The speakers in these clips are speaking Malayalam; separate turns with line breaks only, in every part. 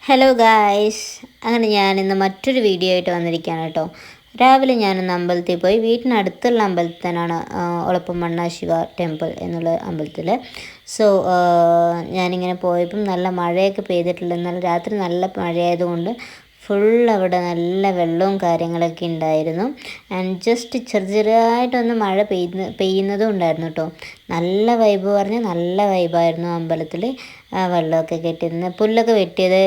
ഹലോ ഗായ്സ്, അങ്ങനെ ഞാൻ ഇന്ന് മറ്റൊരു വീഡിയോ ആയിട്ട് വന്നിരിക്കുകയാണ് കേട്ടോ. രാവിലെ ഞാനൊന്ന് അമ്പലത്തിൽ പോയി. വീട്ടിനടുത്തുള്ള അമ്പലത്തിൽ തന്നെയാണ് ഒളപ്പമണ്ണ ശിവ ടെമ്പിൾ എന്നുള്ള അമ്പലത്തിൽ. സോ ഞാനിങ്ങനെ പോയപ്പം നല്ല മഴയൊക്കെ പെയ്തിട്ടുള്ള, ഇന്നലെ രാത്രി നല്ല മഴയായതുകൊണ്ട് ഫുൾ അവിടെ നല്ല വെള്ളവും കാര്യങ്ങളൊക്കെ ഉണ്ടായിരുന്നു. ആൻഡ് ജസ്റ്റ് ചെറുതായിട്ടൊന്ന് മഴ പെയ്യുന്നതും ഉണ്ടായിരുന്നു കേട്ടോ. നല്ല വൈബ് പറഞ്ഞാൽ നല്ല വൈബായിരുന്നു അമ്പലത്തിൽ. വെള്ളമൊക്കെ കെട്ടിയിരുന്ന് പുല്ലൊക്കെ വെട്ടിയത്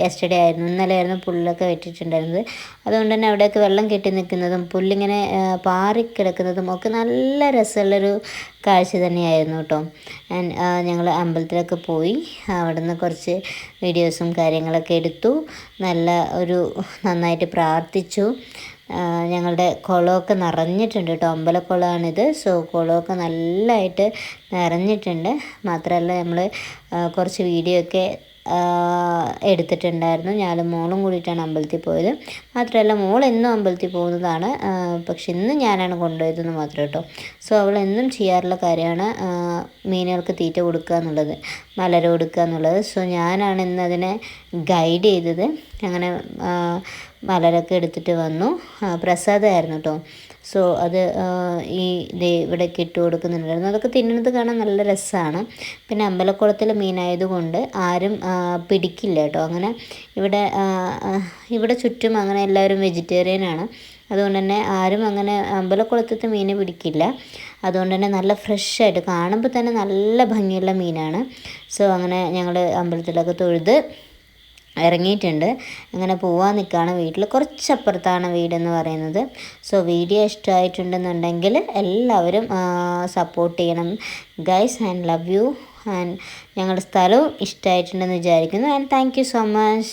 യെസ്റ്റർഡേ ആയിരുന്നു, ഇന്നലെ ആയിരുന്നു പുല്ലൊക്കെ വെട്ടിയിട്ടുണ്ടായിരുന്നത്. അതുകൊണ്ട് തന്നെ അവിടെയൊക്കെ വെള്ളം കെട്ടി നിൽക്കുന്നതും പുല്ലിങ്ങനെ പാറിക്കിടക്കുന്നതും ഒക്കെ നല്ല രസമുള്ളൊരു കാഴ്ച തന്നെയായിരുന്നു കേട്ടോ. ഞങ്ങൾ അമ്പലത്തിലൊക്കെ പോയി അവിടെ നിന്ന് കുറച്ച് വീഡിയോസും കാര്യങ്ങളൊക്കെ എടുത്തു. നന്നായിട്ട് പ്രാർത്ഥിച്ചു. ഞങ്ങളുടെ കുളമൊക്കെ നിറഞ്ഞിട്ടുണ്ട് കേട്ടോ. അമ്പലക്കുളമാണിത്. സോ കുളമൊക്കെ നല്ലതായിട്ട് നിറഞ്ഞിട്ടുണ്ട്. മാത്രമല്ല നമ്മൾ കുറച്ച് വീഡിയോ ഒക്കെ എടുത്തിട്ടുണ്ടായിരുന്നു. ഞാനും മോളും കൂടിയിട്ടാണ് അമ്പലത്തിൽ പോയത്. മാത്രമല്ല മോൾ എന്നും അമ്പലത്തിൽ പോകുന്നതാണ്, പക്ഷെ ഇന്ന് ഞാനാണ് കൊണ്ടുപോയതെന്ന് മാത്രം കേട്ടോ. സോ അവൾ എന്നും ചെയ്യാറുള്ള കാര്യമാണ് മീനുകൾക്ക് തീറ്റ കൊടുക്കുക എന്നുള്ളത്, മലര കൊടുക്കുക എന്നുള്ളത്. സോ ഞാനാണ് ഇന്ന് അതിനെ ഗൈഡ് ചെയ്തത്. അങ്ങനെ മലരൊക്കെ എടുത്തിട്ട് വന്നു. പ്രസാദമായിരുന്നു കേട്ടോ. സോ അത് ഇവിടേക്ക് ഇട്ട് കൊടുക്കുന്നുണ്ടായിരുന്നു. അതൊക്കെ തിന്നുന്നത് കാണാൻ നല്ല രസമാണ്. പിന്നെ അമ്പലക്കുളത്തിൽ മീനായതുകൊണ്ട് ആരും പിടിക്കില്ല കേട്ടോ. അങ്ങനെ ഇവിടെ ചുറ്റും അങ്ങനെ എല്ലാവരും വെജിറ്റേറിയനാണ്. അതുകൊണ്ട് തന്നെ ആരും അങ്ങനെ അമ്പലക്കുളത്തത്തെ മീൻ പിടിക്കില്ല. അതുകൊണ്ട് തന്നെ നല്ല ഫ്രഷായിട്ട് കാണുമ്പോൾ തന്നെ നല്ല ഭംഗിയുള്ള മീനാണ്. സോ അങ്ങനെ ഞങ്ങൾ അമ്പലത്തിലൊക്കെ തൊഴുത് ഇറങ്ങിയിട്ടുണ്ട്. അങ്ങനെ പോവാൻ നിൽക്കുകയാണ്. വീട്ടിൽ കുറച്ചപ്പുറത്താണ് വീടെന്ന് പറയുന്നത്. സോ വീഡിയോ ഇഷ്ടമായിട്ടുണ്ടെന്നുണ്ടെങ്കിൽ എല്ലാവരും സപ്പോർട്ട് ചെയ്യണം guys. And love you. And ഞങ്ങളുടെ സ്ഥലവും ഇഷ്ടമായിട്ടുണ്ടെന്ന് വിചാരിക്കുന്നു. And thank you so much.